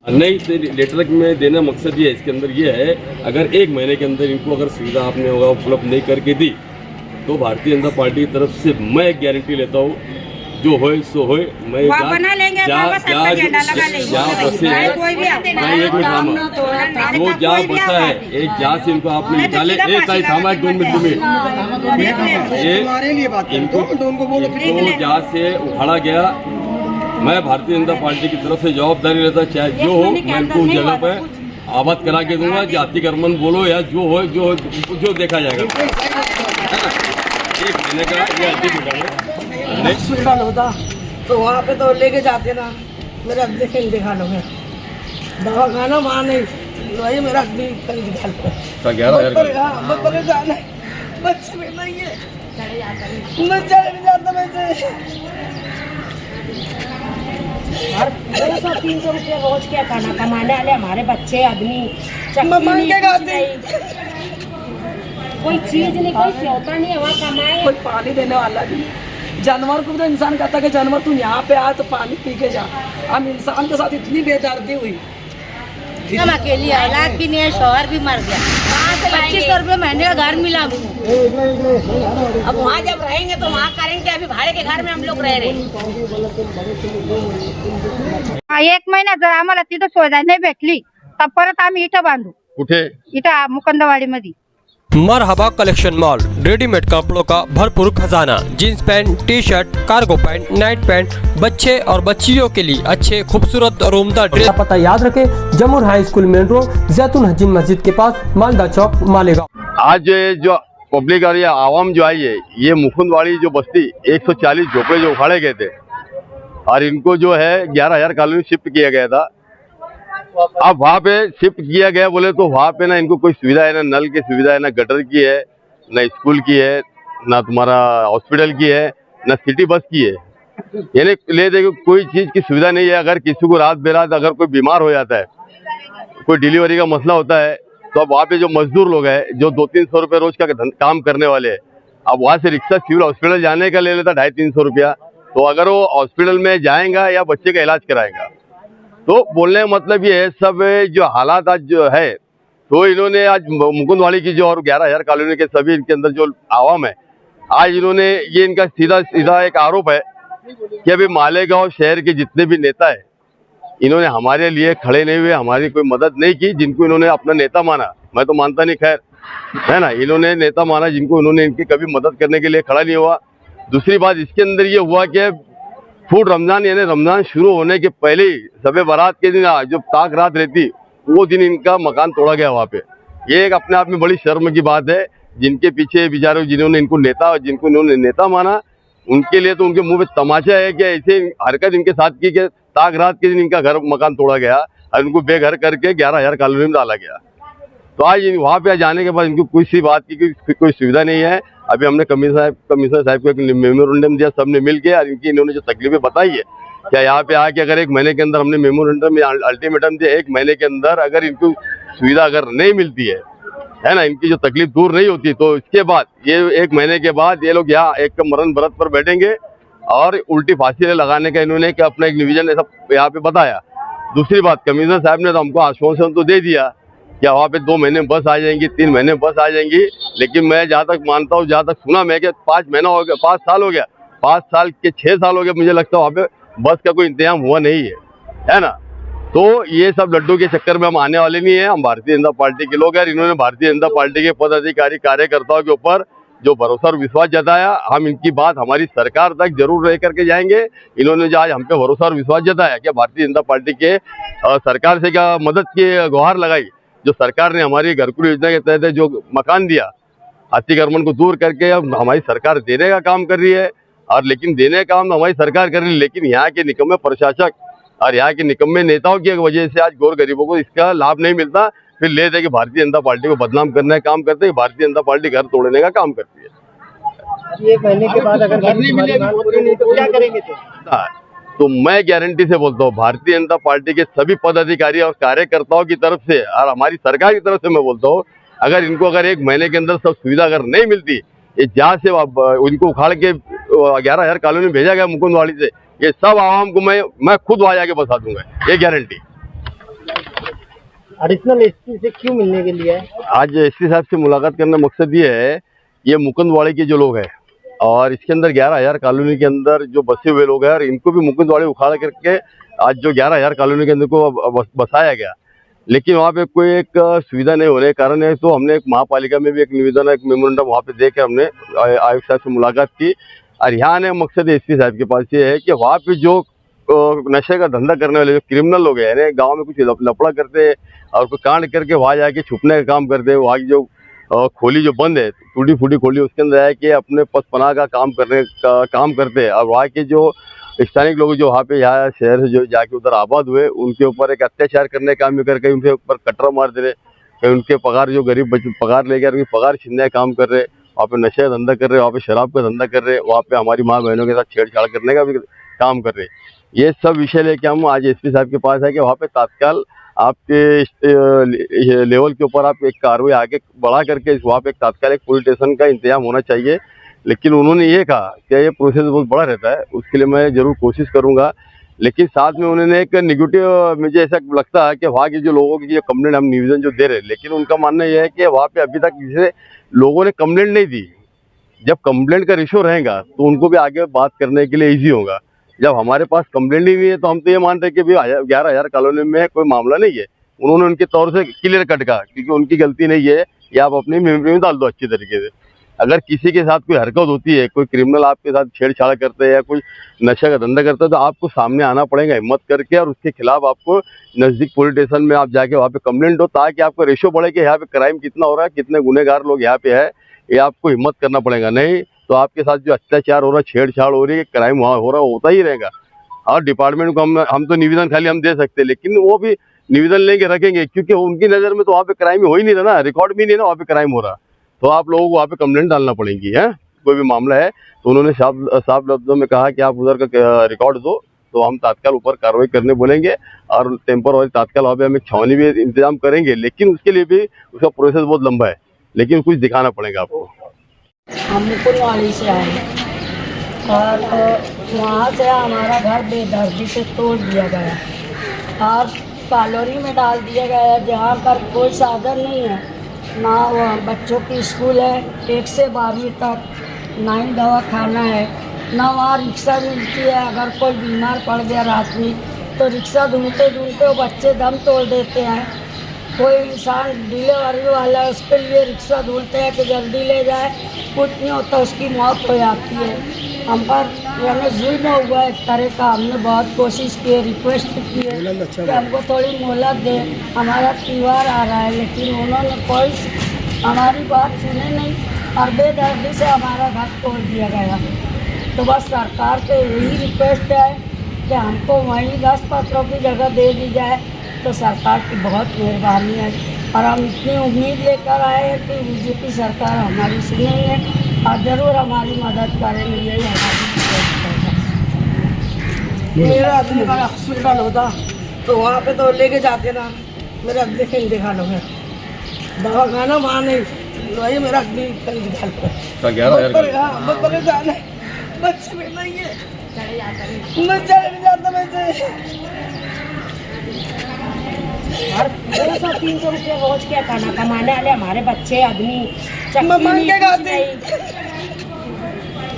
नहीं, लेटर में देना मकसद ये है, इसके अंदर ये है, अगर 1 महीने के अंदर इनको अगर सुविधा आपने होगा उपलब्ध नहीं करके दी तो भारतीय जनता पार्टी की तरफ से मैं एक गारंटी लेता हूँ, जो होए सो होए, मैं जो जहाँ बसा है एक जहाँ से इनको आपने निकाले, एक ताई थामा 2 मिनट में इनको जहाँ से उखाड़ा गया, मैं भारतीय जनता पार्टी की तरफ से जवाबदारी लेता, चाहे जो हो मैं इनको उस जगह पर आबाद करा के दूंगा। जाति कर्मन बोलो या जो हो जो देखा जाएगा। एक महीने का हॉस्पिटल होता तो वहाँ पे तो लेके जाते ना, मेरा देखें दिखा लो, दवा खाना वहाँ नहीं, वही मेरा दिखा लो। 11,000 बच्चे में नहीं है, मैं चढ़ जाता वैसे। 200-300 रुपया रोज क्या खाना कमाने वाले हमारे बच्चे आदमी कोई चीज नहीं, कोई स्योता नहीं है वहाँ कमाए, कोई पानी देने वाला नहीं। जानवर को भी तो इंसान कहता है कि जानवर तू यहाँ पे आ तो पानी पी के जा। हम इंसान के साथ इतनी बेदर्दी हुई। हम अकेली औलाद भी नहीं है, शौहर भी मर गया, 2500 रुपये महीने का घर मिला। अब वहाँ जब रहेंगे तो वहाँ करेंगे, अभी भाड़े के घर में हम लोग रह रहे हैं। 1 महिना जर आम्हाला तिथं सुविधा नाही भेटली तर परत आम्ही इथं बांधू। कुठे? इथं मुकंदवाडी मध्ये। मरहबा कलेक्शन मॉल, रेडीमेड कपड़ों का भरपूर खजाना, jeans pant, T shirt, cargo pant, night pant, बच्चे और बच्चियों के लिए अच्छे खूबसूरत और उम्दा ड्रेस। पता याद रखें, जमुर हाई स्कूल मेन रोड, जैतून हजीन मस्जिद के पास, मालदा चौक, मालेगांव। आज जो पब्लिक और ये आवाम जो आई है, ये मुकुंदवाड़ी जो बस्ती 140 झोपड़े जो उखाड़े गए थे और इनको जो है 11,000 कॉलोनी शिफ्ट किया गया था। अब वहाँ पे शिफ्ट किया गया बोले तो वहाँ पे ना इनको कोई सुविधा है, ना नल की सुविधा है, ना गटर की है, ना स्कूल की है, ना तुम्हारा हॉस्पिटल की है, ना सिटी बस की है। यानी ले देखो कोई चीज की सुविधा नहीं है। अगर किसी को रात बेरात अगर कोई बीमार हो जाता है, कोई डिलीवरी का मसला होता है, तो अब वहाँ पे जो मजदूर लोग हैं जो 200-300 रुपये रोज का काम करने वाले हैं, अब वहाँ से रिक्शा सिविल हॉस्पिटल जाने का ले लेता 250-300 रुपया। तो अगर वो हॉस्पिटल में जाएगा या बच्चे का इलाज कराएगा, तो बोलने का मतलब ये है सब जो हालात आज जो है, तो इन्होंने आज मुकुंदवाड़ी की जो और 11,000 कॉलोनी के सभी इनके अंदर जो आवाम है, आज इन्होंने ये इनका सीधा एक आरोप है कि अभी मालेगांव शहर के जितने भी नेता है, इन्होंने हमारे लिए खड़े नहीं हुए, हमारी कोई मदद नहीं की। जिनको इन्होंने अपना नेता माना, मैं तो मानता नहीं, खैर है ना, इन्होंने नेता माना जिनको इन्होंने इनकी कभी मदद करने के लिए खड़ा नहीं हुआ। दूसरी बात इसके अंदर ये हुआ कि फूड रमजान यानी रमजान शुरू होने के पहले ही शबे बारात के दिन जो ताक रात रहती, वो दिन इनका मकान तोड़ा गया वहाँ पे। ये एक अपने आप में बड़ी शर्म की बात है। जिनके पीछे बेचारे जिन्होंने इनको नेता और जिनको इन्होंने नेता माना, उनके लिए तो उनके मुंह पे तमाचा है कि ऐसे हरकत इनके साथ की कि ताक रात के दिन इनका घर मकान तोड़ा गया और उनको बेघर करके 11,000 कॉलोनी में डाला गया। तो आज वहाँ पे जाने के बाद इनको किसी बात की कोई सुविधा नहीं है। अभी हमने कमिश्नर साहब को एक मेमोरेंडम दिया, सबने मिल के, और इनकी इन्होंने जो तकलीफें बताई है, क्या यहाँ पे आके अगर 1 महीने के अंदर हमने मेमोरेंडम में अल्टीमेटम दिया, 1 महीने के अंदर अगर इनको सुविधा अगर नहीं मिलती है ना, इनकी जो तकलीफ दूर नहीं होती, तो इसके बाद ये 1 महीने के बाद ये लोग यहाँ एक मरण व्रत पर बैठेंगे और उल्टी फांसी लगाने का इन्होंने अपना एक निवेदन ऐसा यहाँ पे बताया। दूसरी बात, कमिश्नर साहब ने तो हमको आश्वासन तो दे दिया क्या वहाँ पे 2 महीने में बस आ जाएंगी, 3 महीने में बस आ जाएंगी, लेकिन मैं जहाँ तक मानता हूँ, जहाँ तक सुना मैं कि 5 महीना हो गया, 5 साल हो गया, 5 साल के 6 साल हो गए, मुझे लगता है वहाँ पे बस का कोई इंतजाम हुआ नहीं है ना। तो ये सब लड्डू के चक्कर में हम आने वाले नहीं है। हम भारतीय जनता पार्टी के लोग हैं। इन्होंने भारतीय जनता पार्टी के पदाधिकारी कार्यकर्ताओं के ऊपर जो भरोसा और विश्वास जताया, हम इनकी बात हमारी सरकार तक जरूर रह करके जाएंगे। इन्होंने जो आज हम पे भरोसा और विश्वास जताया कि भारतीय जनता पार्टी के सरकार से क्या मदद की गुहार लगाई, जो सरकार ने हमारी घरकुल योजना के तहत जो मकान दिया, अतिक्रमण को दूर करके अब हमारी सरकार देने का काम कर रही है। और लेकिन देने का काम हमारी सरकार कर रही है, लेकिन यहाँ के निकम्मे प्रशासक और यहाँ के निकम्मे नेताओं की वजह से आज गौर गरीबों को इसका लाभ नहीं मिलता। फिर ले दे कि भारतीय जनता पार्टी को बदनाम करने का काम करते हैं, भारतीय जनता पार्टी घर तोड़ने का काम करती है। 1 महीने के बाद अगर नहीं मिलेगी तो क्या करेंगे? तो मैं गारंटी से बोलता हूँ, भारतीय जनता पार्टी के सभी पदाधिकारी और कार्यकर्ताओं की तरफ से और हमारी सरकार की तरफ से मैं बोलता हूँ, अगर इनको अगर 1 महीने के अंदर सब सुविधा अगर नहीं मिलती, ये जहाँ से उनको उखाड़ के 11,000 कॉलोनी में भेजा गया मुकुंदवाड़ी से, ये सब आवाम को मैं खुद वहाँ जाके बसा दूंगा, ये गारंटी। एडिशनल एसपी से क्यों मिलने के लिए है? आज एसपी साहब से मुलाकात करने का मकसद ये है, ये मुकुंदवाड़ी के जो लोग हैं और इसके अंदर 11,000 कॉलोनी के अंदर जो बसे हुए लोग हैं और इनको भी मुकुंदवाड़ी उखाड़ करके आज जो 11,000 कॉलोनी के अंदर को बसाया गया, लेकिन वहाँ पे कोई एक सुविधा नहीं होने के कारण है। तो हमने एक महापालिका में भी एक निवेदन, एक मेमोरेंडम वहाँ पे देकर हमने आयुक्त साहब से मुलाकात की और यहाँ आने का मकसद एसपी साहब के पास ये है कि वहाँ पे जो नशे का धंधा करने वाले जो क्रिमिनल लोग हैं, गांव में कुछ लफड़ा करते हैं और कोई कांड करके वहाँ जाके छुपने का काम करते हैं, वहाँ की जो खोली जो बंद है, टूटी फूटी खोली, उसके अंदर है कि अपने पसपनाह का काम करते हैं और वहाँ के जो स्थानिक लोग जो वहाँ पे यहाँ शहर से जो जाके उधर आबाद हुए उनके ऊपर एक अत्याचार करने का काम करके उनके ऊपर कटरा मार दे रहे, कहीं उनके पगार जो गरीब पगार लेकर उनकी पगार छीनने का काम कर रहे, वहाँ पे नशे का धंधा कर रहे, वहाँ पे शराब का धंधा कर रहे, वहाँ पे हमारी माँ बहनों के साथ छेड़छाड़ करने का भी काम कर रहे। ये सब विषय लेके हम आज एसपी साहब के पास है कि वहाँ पे तत्काल आपके लेवल के ऊपर आप एक कार्रवाई आगे बढ़ा करके वहाँ पे एक तत्काल एक पुलिस स्टेशन का इंतजाम होना चाहिए। लेकिन उन्होंने ये कहा कि ये प्रोसेस बहुत बड़ा रहता है, उसके लिए मैं जरूर कोशिश करूंगा। लेकिन साथ में उन्होंने एक निगेटिव, मुझे ऐसा लगता है कि वहाँ के जो लोगों की जो कंप्लेंट हम निवेदन जो दे रहे, लेकिन उनका मानना यह है कि वहाँ पे अभी तक किसी लोगों ने कंप्लेंट नहीं दी। जब कंप्लेंट का रेशो रहेगा तो उनको भी आगे बात करने के लिए ईजी होगा। जब हमारे पास कंप्लेंट ही नहीं है तो हम तो ये मानते हैं कि भाई 11,000 कॉलोनी में कोई मामला नहीं है। उन्होंने उनके तौर से क्लियर कट कहा क्योंकि उनकी गलती नहीं है, ये आप अपनी मेमोरी में डाल दो अच्छी तरीके से। अगर किसी के साथ कोई हरकत होती है, कोई क्रिमिनल आपके साथ छेड़छाड़ करते हैं या कोई नशा का धंधा करता है, तो आपको सामने आना पड़ेगा हिम्मत करके और उसके खिलाफ आपको नजदीक पुलिस स्टेशन में आप जाके वहाँ पे कंप्लेंट दो, ताकि आपको रेशो बढ़े कि यहाँ पे क्राइम कितना हो रहा है, कितने गुनहगार लोग यहाँ पे है, ये आपको हिम्मत करना पड़ेगा। नहीं तो आपके साथ जो अत्याचार हो रहा है, छेड़छाड़ हो रही है, क्राइम वहाँ हो रहा है, होता ही रहेगा। और डिपार्टमेंट को हम तो निवेदन खाली हम दे सकते हैं, लेकिन वो भी निवेदन लेके रखेंगे क्योंकि उनकी नज़र में तो वहाँ पे क्राइम हो ही नहीं रहा ना, रिकॉर्ड भी नहीं ना वहाँ पे क्राइम हो रहा, तो आप लोगों को वहाँ पे कंप्लेंट डालना पड़ेगी है। कोई भी मामला है तो उन्होंने साफ लफ्जों में कहा कि आप उधर का रिकॉर्ड दो तो हम तत्काल ऊपर कार्रवाई करने बोलेंगे और टेम्पररी तत्काल वहाँ पे हम एक छावनी भी इंतजाम करेंगे। लेकिन उसके लिए भी उसका प्रोसेस बहुत लंबा है, लेकिन कुछ दिखाना पड़ेगा आपको। हम मुकुंदवाड़ी से आए और वहाँ से हमारा घर बेदर्दी से तोड़ दिया गया और कॉलोनी में डाल दिया गया जहाँ पर कोई साधन नहीं है, ना वो बच्चों की स्कूल है 1 से 12वीं तक, ना ही दवा खाना है, ना वहाँ रिक्शा मिलती है। अगर कोई बीमार पड़ गया रात में तो रिक्शा ढूंढते ढूंढते वो बच्चे दम तोड़ देते हैं। कोई इंसान डिलीवरी वाला है उसके लिए रिक्शा ढूंढते हैं कि जल्दी ले जाए, कुछ नहीं होता, उसकी मौत हो जाती है। हम पर यानी जुल्म हुआ एक तरह का। हमने बहुत कोशिश की है, रिक्वेस्ट की है कि हमको थोड़ी मोहलत दें, हमारा त्योहार आ रहा है, लेकिन उन्होंने कोई हमारी बात सुने नहीं और बेदर्दी से हमारा घर तोड़ दिया गया। तो बस सरकार से यही रिक्वेस्ट है कि हमको वहीं 10 पत्रों की जगह दे दी जाए तो सरकार की बहुत मेहरबानी है। और हम इतनी उम्मीद लेकर आए हैं कि बीजेपी सरकार हमारी सुनेंगे और ज़रूर हमारी मदद करेंगे। यही हमारी मेरा आदमी का हॉस्पिटल होता तो वहाँ पे तो लेके जाते ना, मेरा आदमी का इंतकाल हो गया, दवा खाना वहाँ नहीं, वही मेरा आदमी का इंतकाल हो गया। बहुत परेशान है, बच्चे भी नहीं है, मैं चले नहीं जाता वैसे। 200-300 रुपये रोज क्या खाना कमाने वाले हमारे बच्चे आदमी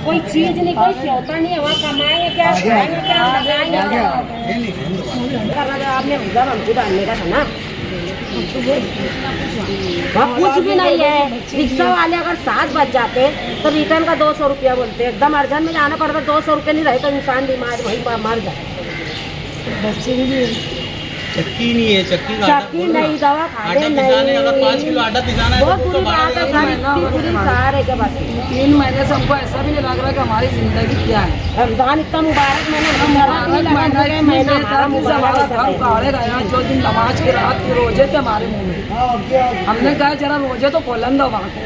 कोई चीज नहीं, कोई सेवता नहीं है, वहाँ कमाएंगे क्या, खाएंगे क्या, लगाएंगे क्या। आपने उधर हमको डालने का था ना, वहाँ कुछ भी नहीं है। रिक्शा वाले अगर 7 बज जाते तो रिटर्न का 200 रुपया बोलते, एकदम अर्जेंट में जाना पड़ता, 200 रुपये नहीं रहे तो इंसान बीमार वहीं पर मर जाए। बच्चे भी चक्की नहीं है, चक्की नहीं, दवा खाते नहीं, अगर 5 किलो आटा पिसाना है बहुत बुरी बात है सर, सारे के बस 3 महीने से हमको ऐसा भी नहीं लग रहा कि हमारी जिंदगी क्या है। रमजान इतना मुबारक महीना जो दिन नमाज की रात के रोजे थे हमारे मुँह में, हमने कहा जरा रोजे तो खोलन दो वहाँ को।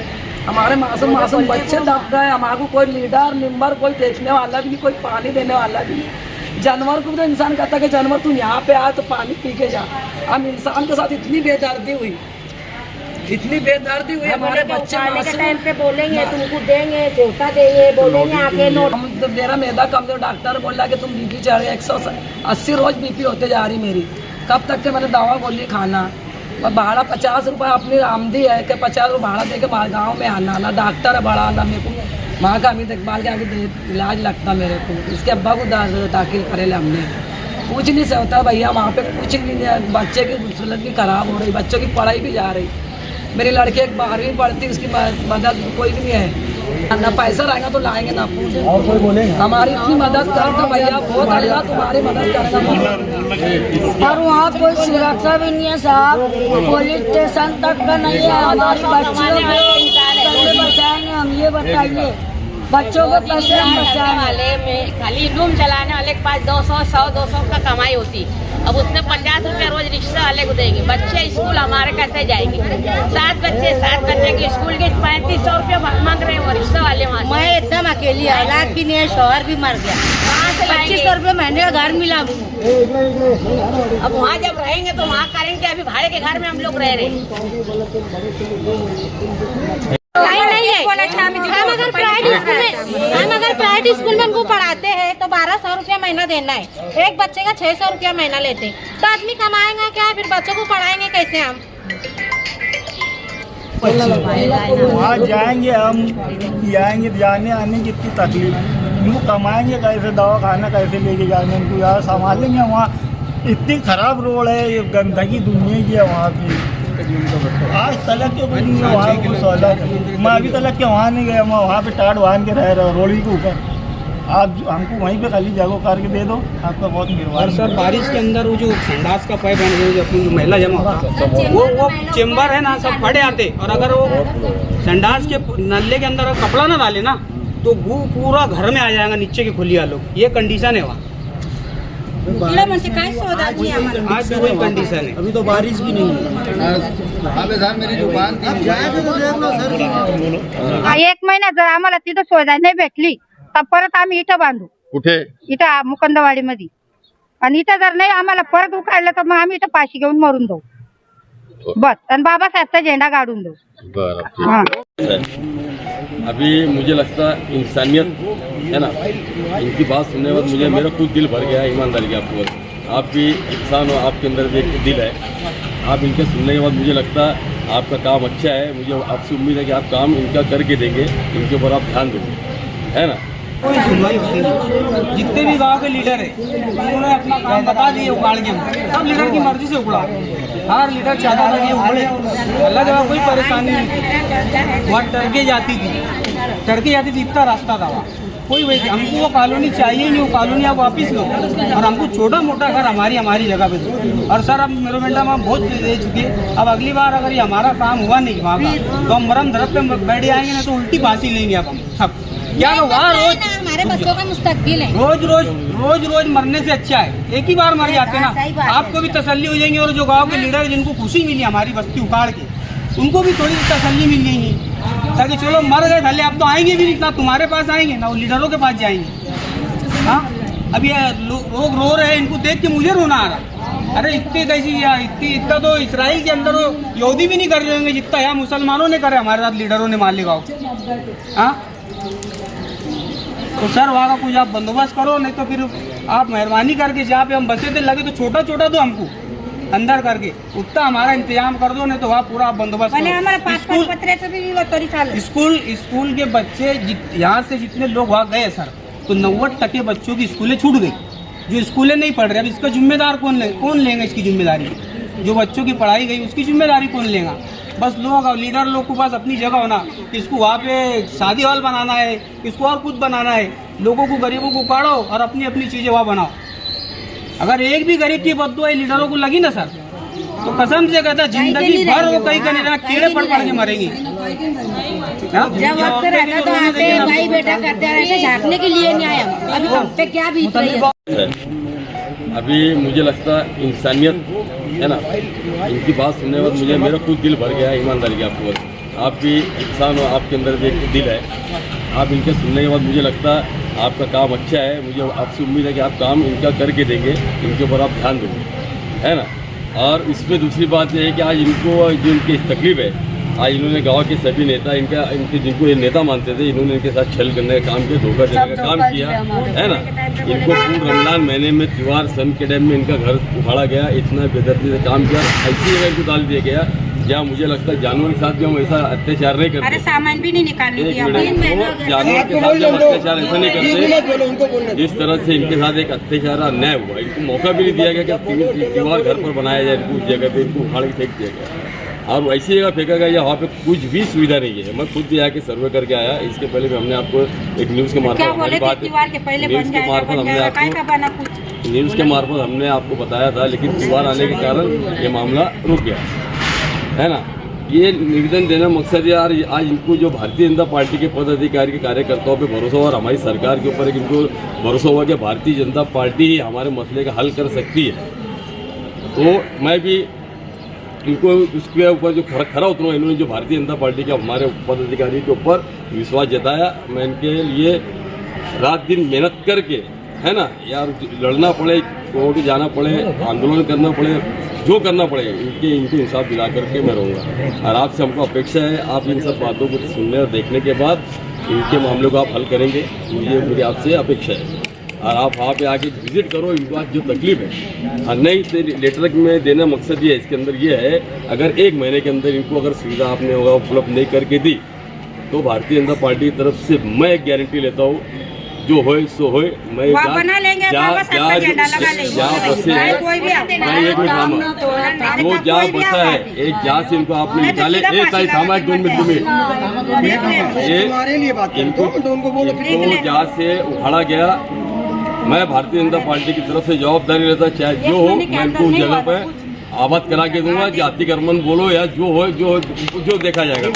हमारे मासूम बच्चे दब गए, हमारे को कोई लीडर निम्बर कोई देखने वाला भी नहीं, कोई पानी देने वाला भी नहीं। जानवर को तो इंसान कहता है कि जानवर तुम यहाँ पे आए तो पानी पी के जा। हम इंसान के साथ इतनी बेदर्दी हुई, हमारे बच्चे के टाइम पे बोलेंगे तुमको देंगे, देवता देंगे, बोलेंगे आके नोट। तो मेरा मैदा कम दे, डॉक्टर बोल रहा कि तुम बीपी चढ़ रही, 180 रोज बीपी होते जा रही मेरी। कब तक के मैंने दवा गोली खाना, और भाड़ा 50 रुपये अपनी आमदी है कि 50 रुपये भाड़ा दे के गाँव में आना ना डॉक्टर है बड़ा ना मेरे को माँ का अभी देखभाल के आगे इलाज लगता मेरे को। इसके अब्बा को दाखिल करे ले हमने, कुछ नहीं से होता भैया वहाँ पे, कुछ भी नहीं है। बच्चे की सूरत भी खराब हो रही, बच्चों की पढ़ाई भी जा रही। मेरी लड़की एक 12वीं पढ़ती, उसकी मदद कोई भी नहीं है, ना पैसा रहेगा तो लाएंगे ना और कोई बोलेगा। हमारी इतनी मदद करता भैया, बहुत अल्लाह तुम्हारी मदद करेगा। और वहाँ कोई सुरक्षा भी नहीं है साहब, पुलिस स्टेशन तक का नहीं है। हमारी बच्चियों को कैसे बचाएंगे हम, ये बताइए, बच्चों को कैसे हम बचाएंगे? वाले में खाली रूम चलाने वाले के पास 200 का कमाई होती, अब उसने 50 रुपया रोज रिक्शा वाले को देंगे। बच्चे स्कूल हमारे कैसे जाएंगे? 7 बच्चे की स्कूल के 3500 रुपया मांग रहे हैं वो रिक्शा वाले वहाँ। मैं एकदम अकेली, औलाद भी नहीं है, शौहर भी मर गया। कहाँ से 2500 रुपये महीने का घर मिला। अब वहाँ जब रहेंगे तो वहाँ करेंगे, अभी भाड़े के घर में हम लोग रह रहे हैं। हम अगर प्राइवेट स्कूल में उनको पढ़ाते हैं तो 1200 रुपया महीना देना है। एक बच्चे का 600 रुपया महीना लेते हैं, तो आदमी कमाएंगे क्या, फिर बच्चों को पढ़ाएंगे कैसे हम? वहाँ जाएंगे हम, आएंगे जाने आने की इतनी तकलीफ, इनको कमाएंगे कैसे, दवा खाना कैसे लेके जाएंगे, उनको यार संभालेंगे। वहाँ इतनी खराब रोड है, ये गंदगी दुनिया की है वहाँ की। आज तलक के वहाँ कुछ सहूलत, मैं अभी तलक के वहाँ नहीं गया, मैं वहाँ पे टाट बांध के रह रहा हूँ रोड़ी के ऊपर। आप हमको वहीं पे खाली जगह करके दे दो, आपका बहुत निर्वाह। और सर बारिश के अंदर वो जो संडास का पाइप है, जो अपनी महिला जमा होता है, वो चेम्बर है ना, सब फटे आते। और अगर वो संडास के नल्ले के अंदर कपड़ा ना डाले ना तो गू पूरा घर में आ जाएगा, नीचे के खुलिया लोग। ये कंडीशन है वहाँ, आज भी वही कंडीशन है। अभी तो बारिश भी नहीं है। मेरी दुकान एक महिना जर आम्हाला तिथं सुविधा नाही भेटली तर परत आम्ही इथं बांधू, कुठे? इथं मुकंदवाडी मध्ये। आणि इथं जर नाही आम्हाला परत उखाडलं तर मग आम्ही इथं पाशी घेऊन मरून जाऊ बस, आणि बाबासाहेबचा झेंडा काढून देऊ। बरं, हाँ। अभी मुझे लगता है इंसानियत है ना, इनकी बात सुनने के बाद मुझे मेरा खुद दिल भर गया, ईमानदारी की आपको बात। आप भी इंसान हो, आपके अंदर भी एक दिल है। आप इनके सुनने के बाद मुझे लगता है आपका काम अच्छा है। मुझे आपसे उम्मीद है कि आप काम इनका करके देंगे, इनके ऊपर आप ध्यान देंगे, है ना। कोई सुनवाई होती नहीं। जितने भी गांव के लीडर है उन्होंने अपना काम बता दिए, उखाड़ के सब लीडर की मर्जी से उखड़ा। हर लीडर चाहता था कि उखड़े, अलग जगह कोई परेशानी नहीं थी। वहाँ टरके जाती थी, इतना रास्ता था वहाँ कोई वही। हमको वो कॉलोनी चाहिए नहीं, वो कॉलोनी आप वापिस लो, और हमको छोटा मोटा घर हमारी जगह पे दो। और सर अब मेरोमेंटा में हम बहुत दे चुके हैं। अब अगली बार अगर ये हमारा काम हुआ नहीं वहाँ का, तो हम मरम धरप पे बैठ आएंगे ना, तो उल्टी फांसी लेंगे। अब हम सब क्या तो वहाँ रोज हमारे बच्चों का मुस्तकबिल है। रोज मरने से अच्छा है एक ही बार मर जाते ना, आपको भी तसल्ली हो जाएंगे। और जो गांव के लीडर जिनको खुशी मिली हमारी बस्ती उखाड़ के, उनको भी थोड़ी तसल्ली मिल जाएगी, ताकि चलो मर गए भले, अब तो आएंगे भी नहीं, ना तुम्हारे पास आएंगे ना वो लीडरों के पास जाएंगे। हाँ, अब ये लोग रो रहे हैं, इनको देख के मुझे रोना आ रहा। अरे इतने कैसी यार, इतना तो इसराइल के अंदर यहूदी भी नहीं कर रहे होंगे जितना यहाँ मुसलमानों ने करे हमारे साथ, लीडरों ने मालेगांव। हाँ, तो सर वहाँ का कुछ आप बंदोबस्त करो, नहीं तो फिर आप मेहरबानी करके जहाँ पे हम बसे थे लगे तो छोटा दो हमको अंदर करके, उतना हमारा इंतजाम कर दो, नहीं तो वहाँ पूरा आप बंदोबस्त करो। स्कूल के बच्चे यहाँ से जितने लोग वहाँ गए सर, तो 90% बच्चों की स्कूलें छूट गई, जो स्कूलें नहीं पढ़ रहे। अब इसका जिम्मेदार कौन लेगा इसकी जिम्मेदारी? जो बच्चों की पढ़ाई गई उसकी जिम्मेदारी कौन लेगा? बस लोग और लीडर लोग के पास अपनी जगह होना, इसको वहाँ पे शादी हॉल बनाना है, इसको और कुछ बनाना है, लोगों को गरीबों को काढ़ो और अपनी चीज़ें वहाँ बनाओ। अगर एक भी गरीब की बद्दुआ लीडरों को लगी ना सर, तो कसम से कहता जिंदगी भर वो कहीं का नहीं रहा, कीड़े पड़ के मरेंगे। जब वक्त रहता तो आते भाई बेटा करते रहे, झाँकने के लिए नहीं आया। अभी हम पे क्या बीत रही है? अभी मुझे लगता है इंसानियत है ना, इनकी बात सुनने के बाद मुझे मेरा खुद दिल भर गया, ईमानदारी की आपको बात। आप भी इंसान हो, आपके अंदर भी एक दिल है। आप इनके सुनने के बाद मुझे लगता है आपका काम अच्छा है। मुझे आपसे उम्मीद है कि आप काम इनका करके देंगे, इनके ऊपर आप ध्यान देंगे, है ना। और इसमें दूसरी बात यह है कि आज इनको जो इनकी तकलीफ है, आज इन्होंने गांव के सभी नेता इनके जिनको ये नेता मानते थे, इन्होंने इनके साथ छल करने का काम किया, धोखा देने का काम किया, है ना। इनको पूर्ण रमजान महीने में त्योहार सन के टाइम में इनका घर उखाड़ा गया, इतना बेदर्दी से काम किया, ऐसी जगह इनको डाल दिया गया जहाँ मुझे लगता है जानवर के साथ भी हम ऐसा अत्याचार नहीं करते। सामान भी नहीं निकालने दिया। जानवर के साथ जब अत्याचार ऐसा नहीं करते, जिस तरह से इनके साथ एक अत्याचार अन्याय हुआ, इनको मौका भी नहीं दिया गया कि त्योहार घर पर बनाया जाए, इनको उस जगह पे इनको उखाड़ के फेंक दिया गया और ऐसी जगह फेंका गया वहाँ पे कुछ भी सुविधा नहीं है। मैं खुद भी आके सर्वे करके आया, इसके पहले भी हमने आपको एक न्यूज़ के मार्फत हमने आपको बताया था, लेकिन त्योहार आने के कारण ये मामला रुक गया, है ना। ये निवेदन देना मकसद यार, आज इनको जो भारतीय जनता पार्टी के पदाधिकारी के कार्यकर्ताओं पे भरोसा हुआ और हमारी सरकार के ऊपर इनको भरोसा हुआ कि भारतीय जनता पार्टी ही हमारे मसले का हल कर सकती है, तो मैं भी इनको उसके ऊपर जो खरा उतरूँगा। इन्होंने जो भारतीय जनता पार्टी के हमारे पदाधिकारी के ऊपर विश्वास जताया, मैं इनके लिए रात दिन मेहनत करके, है ना यार, लड़ना पड़े, कोर्ट जाना पड़े, आंदोलन करना पड़े, जो करना पड़े, इनको इंसाफ दिला करके मैं रहूँगा। और आपसे हमको अपेक्षा है आप इन सब बातों को सुनने और देखने के बाद इनके मामलों को आप हल करेंगे, ये मेरी आपसे अपेक्षा है। और आप वहाँ पे आके विजिट करो, इनको आज जो तकलीफ है और नहीं से लेटर में देना मकसद ये है, इसके अंदर ये है अगर 1 महीने के अंदर इनको अगर सुविधा आपने होगा उपलब्ध नहीं करके दी तो भारतीय जनता पार्टी की तरफ से मैं एक गारंटी लेता हूँ, जो होए सो होए, मैं बना लेंगे, जो जहाँ बसे है, जो जहाँ बसा है, एक जहाँ से इनको आपने निकाले, एक साइड थामा 2 मिनट इनको जहाँ से उखाड़ा गया, मैं भारतीय जनता पार्टी की तरफ से जवाबदारी लेता, चाहे जो हो मैं इनको उस जगह पर आबाद करा के दूंगा। जातिकर्मन बोलो या जो हो, जो देखा जाएगा।